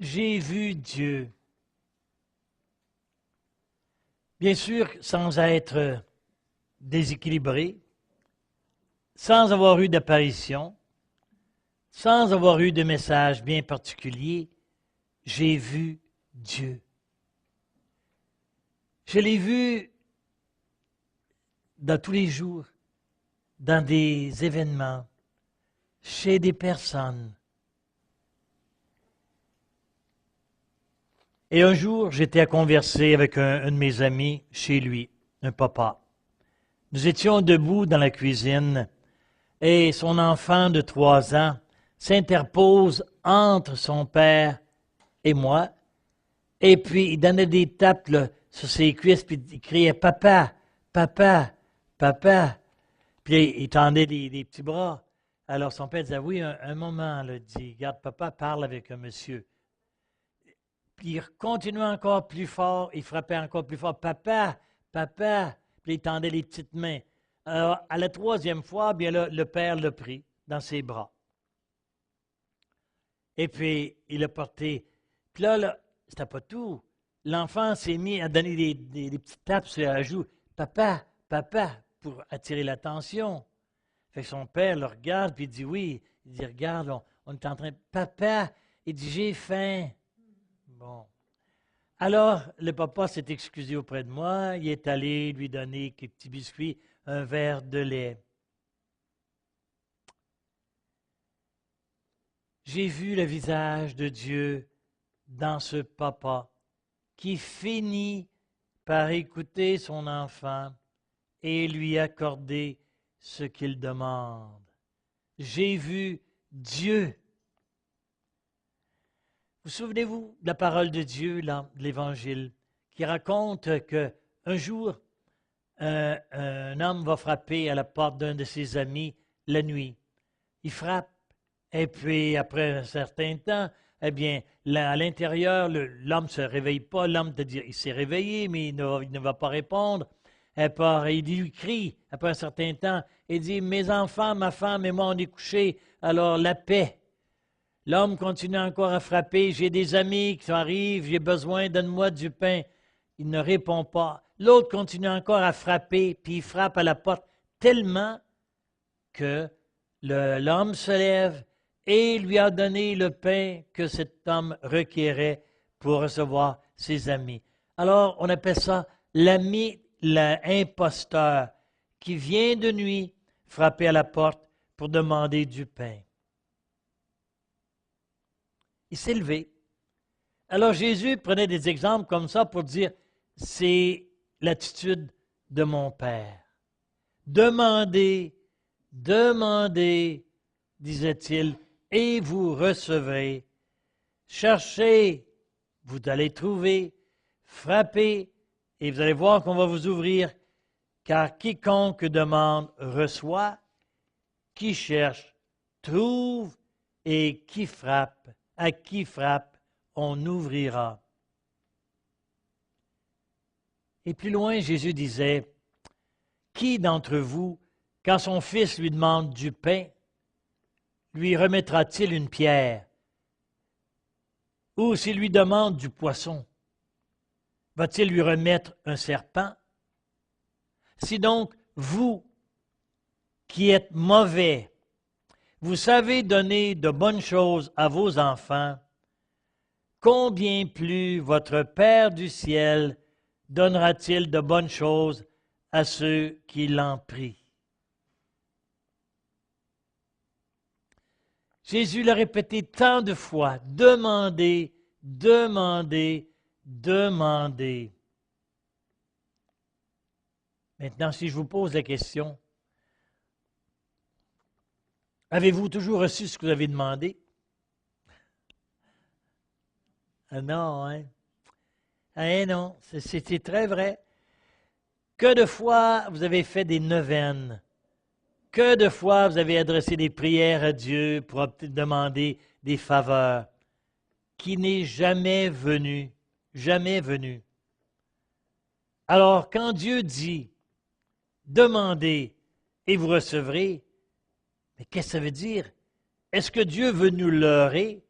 J'ai vu Dieu. Bien sûr, sans être déséquilibré, sans avoir eu d'apparition, sans avoir eu de message bien particulier, j'ai vu Dieu. Je l'ai vu dans tous les jours, dans des événements, chez des personnes. Et un jour, j'étais à converser avec un de mes amis chez lui, un papa. Nous étions debout dans la cuisine et son enfant de 3 ans s'interpose entre son père et moi. Et puis, il donnait des tapes là, sur ses cuisses, puis il criait « Papa, papa, papa ». Puis il tendait des petits bras. Alors son père disait « Oui, un moment, là, dit, regarde, papa parle avec un monsieur ». Puis il continuait encore plus fort, il frappait encore plus fort « Papa, papa ». Puis il tendait les petites mains. Alors, à la 3e fois, bien là, le père l'a pris dans ses bras. Et puis, il l'a porté. Puis là, c'était pas tout. L'enfant s'est mis à donner des petites tapes sur la joue. Papa, papa, pour attirer l'attention. Fait que son père le regarde, puis il dit oui. Il dit, regarde, on est en train de... Papa, il dit, j'ai faim. Bon. Alors, le papa s'est excusé auprès de moi. Il est allé lui donner quelques petits biscuits, un verre de lait. J'ai vu le visage de Dieu dans ce papa qui finit par écouter son enfant et lui accorder ce qu'il demande. J'ai vu Dieu. Vous souvenez-vous de la parole de Dieu, là, de l'Évangile, qui raconte qu'un jour, un homme va frapper à la porte d'un de ses amis la nuit. Il frappe, et puis après un certain temps, eh bien, à l'intérieur, l'homme ne se réveille pas. L'homme te dit, il s'est réveillé, mais il ne va pas répondre. Il lui crie, après un certain temps, il dit, mes enfants, ma femme et moi, on est couchés, alors la paix. L'homme continue encore à frapper, j'ai des amis qui arrivent, j'ai besoin, donne-moi du pain. Il ne répond pas. L'autre continue encore à frapper, puis il frappe à la porte tellement que l'homme se lève et lui a donné le pain que cet homme requérait pour recevoir ses amis. Alors, on appelle ça l'ami, l'imposteur, qui vient de nuit frapper à la porte pour demander du pain. Il s'est levé. Alors, Jésus prenait des exemples comme ça pour dire, c'est l'attitude de mon Père. Demandez, demandez, disait-il, et vous recevrez. Cherchez, vous allez trouver. Frappez, et vous allez voir qu'on va vous ouvrir. Car quiconque demande reçoit, qui cherche trouve, et qui frappe, à qui frappe, on ouvrira. Et plus loin, Jésus disait, qui d'entre vous, quand son fils lui demande du pain, lui remettra-t-il une pierre? Ou s'il lui demande du poisson, va-t-il lui remettre un serpent? Si donc, vous, qui êtes mauvais, vous savez donner de bonnes choses à vos enfants, combien plus votre Père du ciel donnera-t-il de bonnes choses à ceux qui l'en prient? Jésus l'a répété tant de fois, demandez, demandez, demandez. Maintenant, si je vous pose la question, avez-vous toujours reçu ce que vous avez demandé? Ah non, hein? Ah non, c'est très vrai. Que de fois vous avez fait des neuvaines? Que de fois vous avez adressé des prières à Dieu pour demander des faveurs qui n'est jamais venu, jamais venu. Alors, quand Dieu dit « demandez et vous recevrez », mais qu'est-ce que ça veut dire? Est-ce que Dieu veut nous leurrer?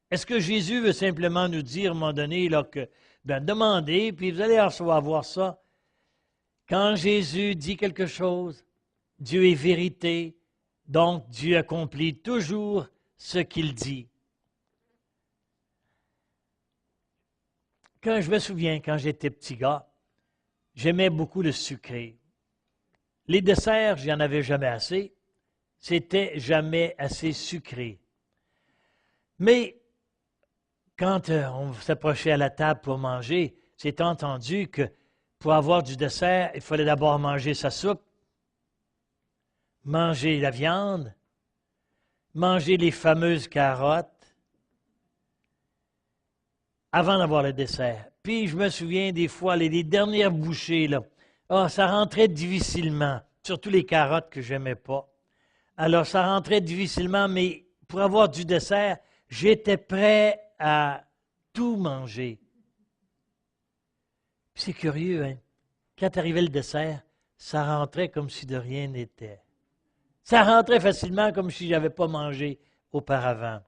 Est-ce que Jésus veut simplement nous dire à un moment donné là, que demandez, puis vous allez recevoir ça? Quand Jésus dit quelque chose, Dieu est vérité, donc Dieu accomplit toujours ce qu'il dit. Quand je me souviens, quand j'étais petit gars, j'aimais beaucoup le sucré. Les desserts, j'en avais jamais assez. C'était jamais assez sucré. Mais quand on s'approchait à la table pour manger, c'est entendu que pour avoir du dessert, il fallait d'abord manger sa soupe, manger la viande, manger les fameuses carottes, avant d'avoir le dessert. Puis je me souviens des fois, les dernières bouchées, là, ça rentrait difficilement, surtout les carottes que je n'aimais pas. Alors ça rentrait difficilement, mais pour avoir du dessert, j'étais prêt à tout manger. Puis c'est curieux, hein? Quand arrivait le dessert, ça rentrait comme si de rien n'était. Ça rentrait facilement comme si je n'avais pas mangé auparavant.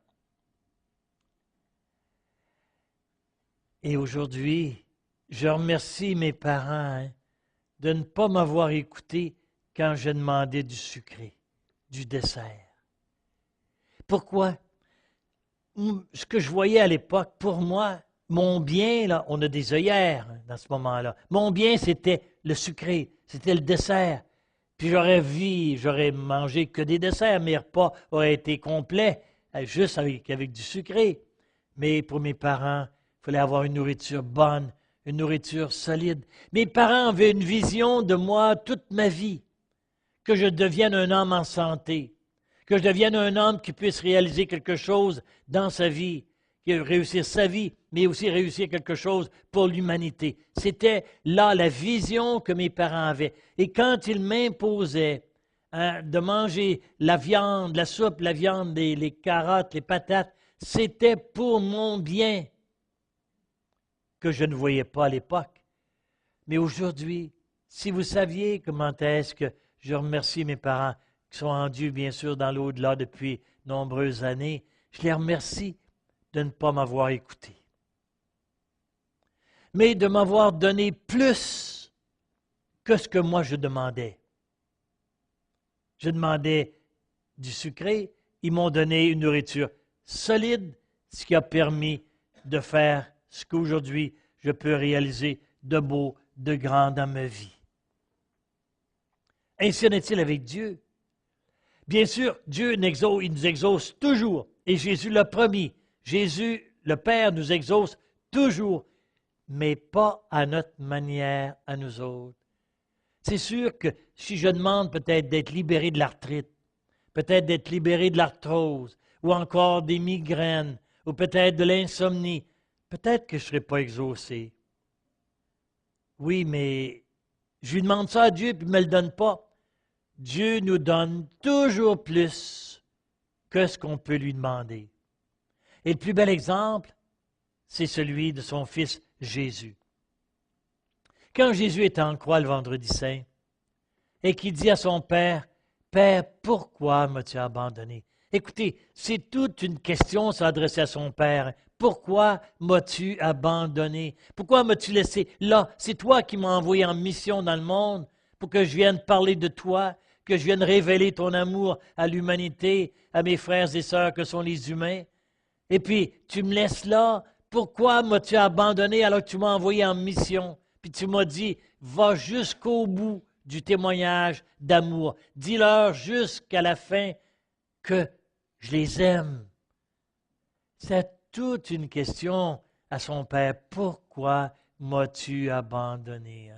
Et aujourd'hui, je remercie mes parents de ne pas m'avoir écouté quand je demandais du sucré, du dessert. Pourquoi? Ce que je voyais à l'époque, pour moi, mon bien, là, on a des œillères dans ce moment-là. Mon bien, c'était le sucré, c'était le dessert. Puis j'aurais mangé que des desserts. Mes repas auraient été complets, juste avec du sucré. Mais pour mes parents, il fallait avoir une nourriture bonne, une nourriture solide. Mes parents avaient une vision de moi toute ma vie, que je devienne un homme en santé, que je devienne un homme qui puisse réaliser quelque chose dans sa vie, qui réussir sa vie, mais aussi réussir quelque chose pour l'humanité. C'était là la vision que mes parents avaient. Et quand ils m'imposaient de manger la viande, la soupe, la viande, les carottes, les patates, c'était pour mon bien, que je ne voyais pas à l'époque. Mais aujourd'hui, si vous saviez comment est-ce que je remercie mes parents qui sont rendus, bien sûr, dans l'au-delà depuis nombreuses années, je les remercie de ne pas m'avoir écouté, mais de m'avoir donné plus que ce que moi je demandais. Je demandais du sucré, ils m'ont donné une nourriture solide, ce qui a permis de faire ce qu'aujourd'hui je peux réaliser de beau, de grand dans ma vie. Ainsi en est-il avec Dieu. Bien sûr, Dieu il nous exauce toujours, et Jésus l'a promis. Jésus, le Père, nous exauce toujours, mais pas à notre manière, à nous autres. C'est sûr que si je demande peut-être d'être libéré de l'arthrite, peut-être d'être libéré de l'arthrose, ou encore des migraines, ou peut-être de l'insomnie, peut-être que je ne serai pas exaucé. Oui, mais je lui demande ça à Dieu, puis il ne me le donne pas. Dieu nous donne toujours plus que ce qu'on peut lui demander. Et le plus bel exemple, c'est celui de son fils Jésus. Quand Jésus est en croix le vendredi saint, et qu'il dit à son Père, « Père, pourquoi m'as-tu abandonné? » Écoutez, c'est toute une question s'adresser à son Père. Pourquoi m'as-tu abandonné? Pourquoi m'as-tu laissé là? C'est toi qui m'as envoyé en mission dans le monde pour que je vienne parler de toi, que je vienne révéler ton amour à l'humanité, à mes frères et sœurs que sont les humains. Et puis, tu me laisses là. Pourquoi m'as-tu abandonné alors que tu m'as envoyé en mission? Puis tu m'as dit, va jusqu'au bout du témoignage d'amour. Dis-leur jusqu'à la fin que je les aime. C'est toute une question à son Père. Pourquoi m'as-tu abandonné?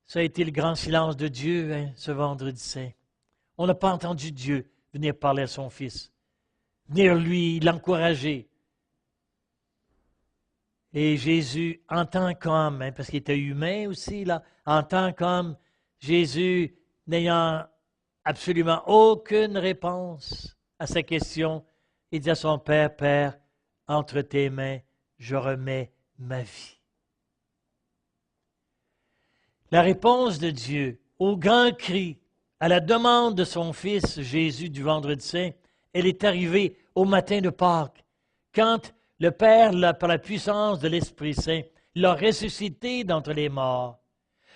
Ça a été le grand silence de Dieu ce vendredi saint. On n'a pas entendu Dieu venir parler à son Fils, venir lui l'encourager. Et Jésus, en tant qu'homme, parce qu'il était humain aussi, là, en tant qu'homme, Jésus, n'ayant absolument aucune réponse à sa question, il dit à son Père, « Père, entre tes mains, je remets ma vie. » La réponse de Dieu au grand cri, à la demande de son Fils Jésus du vendredi saint, elle est arrivée au matin de Pâques, quand le Père, par la puissance de l'Esprit Saint, l'a ressuscité d'entre les morts.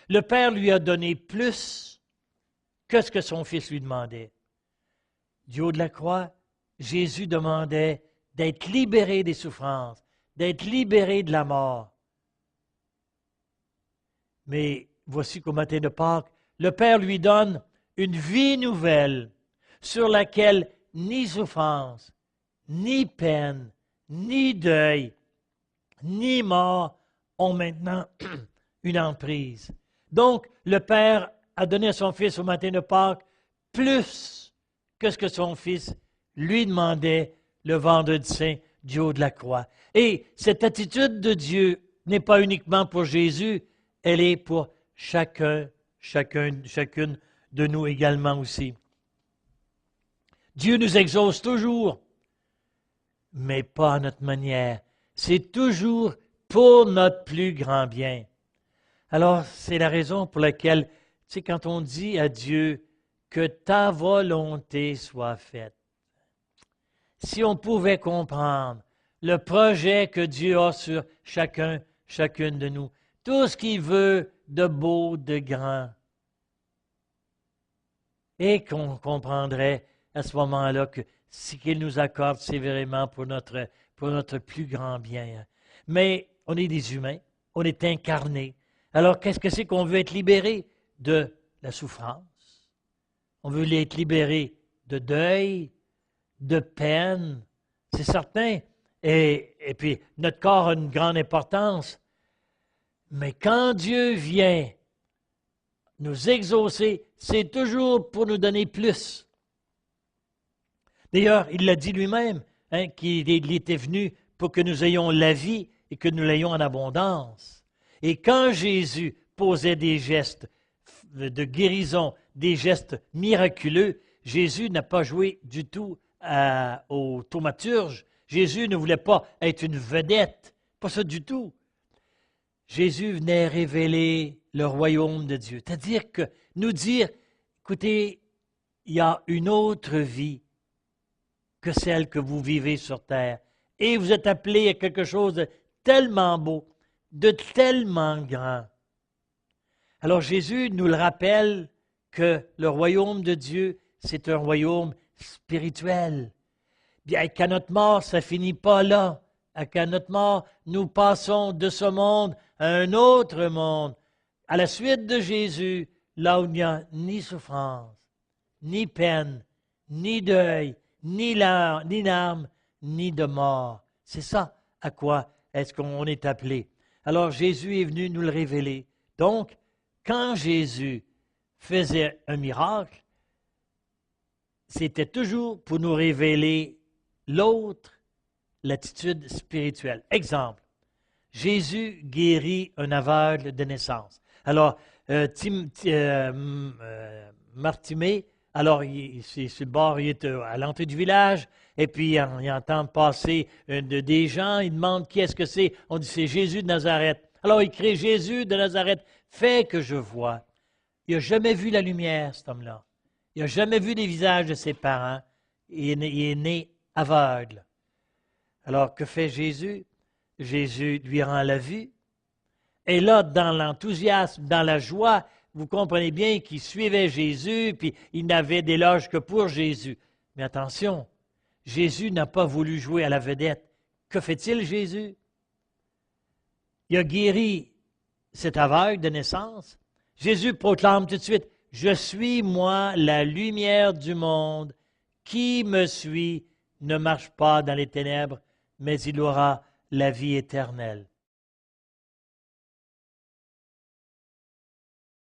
Le Père lui a donné plus que ce que son Fils lui demandait. Du haut de la croix, Jésus demandait d'être libéré des souffrances, d'être libéré de la mort. Mais voici qu'au matin de Pâques, le Père lui donne une vie nouvelle sur laquelle ni souffrance, ni peine, ni deuil, ni mort ont maintenant une emprise. Donc, le Père a donné à son Fils au matin de Pâques plus que ce que son Fils lui demandait le vendredi saint du haut de la croix. Et cette attitude de Dieu n'est pas uniquement pour Jésus, elle est pour chacune de nous également aussi. Dieu nous exauce toujours, mais pas à notre manière. C'est toujours pour notre plus grand bien. Alors, c'est la raison pour laquelle, tu sais, quand on dit à Dieu que ta volonté soit faite, si on pouvait comprendre le projet que Dieu a sur chacune de nous, tout ce qu'il veut de beau, de grand, et qu'on comprendrait à ce moment-là que ce qu'il nous accorde, c'est vraiment pour notre plus grand bien. Mais on est des humains, on est incarnés. Alors, qu'est-ce que c'est qu'on veut être libéré? De la souffrance. On veut être libéré de deuil, de peine, c'est certain. Et puis, notre corps a une grande importance. Mais quand Dieu vient nous exaucer, c'est toujours pour nous donner plus. D'ailleurs, il l'a dit lui-même, qu'il était venu pour que nous ayons la vie et que nous l'ayons en abondance. Et quand Jésus posait des gestes de guérison, des gestes miraculeux, Jésus n'a pas joué du tout au thaumaturge. Jésus ne voulait pas être une vedette, pas ça du tout. Jésus venait révéler le royaume de Dieu, c'est-à-dire que nous dire, écoutez, il y a une autre vie que celle que vous vivez sur terre. Et vous êtes appelés à quelque chose de tellement beau, de tellement grand. Alors Jésus nous le rappelle que le royaume de Dieu, c'est un royaume spirituel. Bien qu'à notre mort, ça ne finit pas là. Qu'à notre mort, nous passons de ce monde à un autre monde, à la suite de Jésus, là où il n'y a ni souffrance, ni peine, ni deuil, ni larmes, ni de mort. C'est ça à quoi est-ce qu'on est appelé. Alors Jésus est venu nous le révéler. Donc, quand Jésus faisait un miracle, c'était toujours pour nous révéler l'autre, l'attitude spirituelle. Exemple, Jésus guérit un aveugle de naissance. Alors, Martimée, alors c'est sur le bord, il est à l'entrée du village, et puis il entend passer des gens, il demande qui est-ce que c'est. On dit c'est Jésus de Nazareth. Alors il crie Jésus de Nazareth, fais que je vois. Il n'a jamais vu la lumière, cet homme-là. Il n'a jamais vu les visages de ses parents. Il est né aveugle. Alors que fait Jésus? Jésus lui rend la vue. Et là, dans l'enthousiasme, dans la joie, vous comprenez bien qu'il suivait Jésus, puis il n'avait d'éloge que pour Jésus. Mais attention, Jésus n'a pas voulu jouer à la vedette. Que fait-il, Jésus? Il a guéri cet aveugle de naissance. Jésus proclame tout de suite, « Je suis, moi, la lumière du monde. Qui me suit ne marche pas dans les ténèbres, mais il aura la vie éternelle. »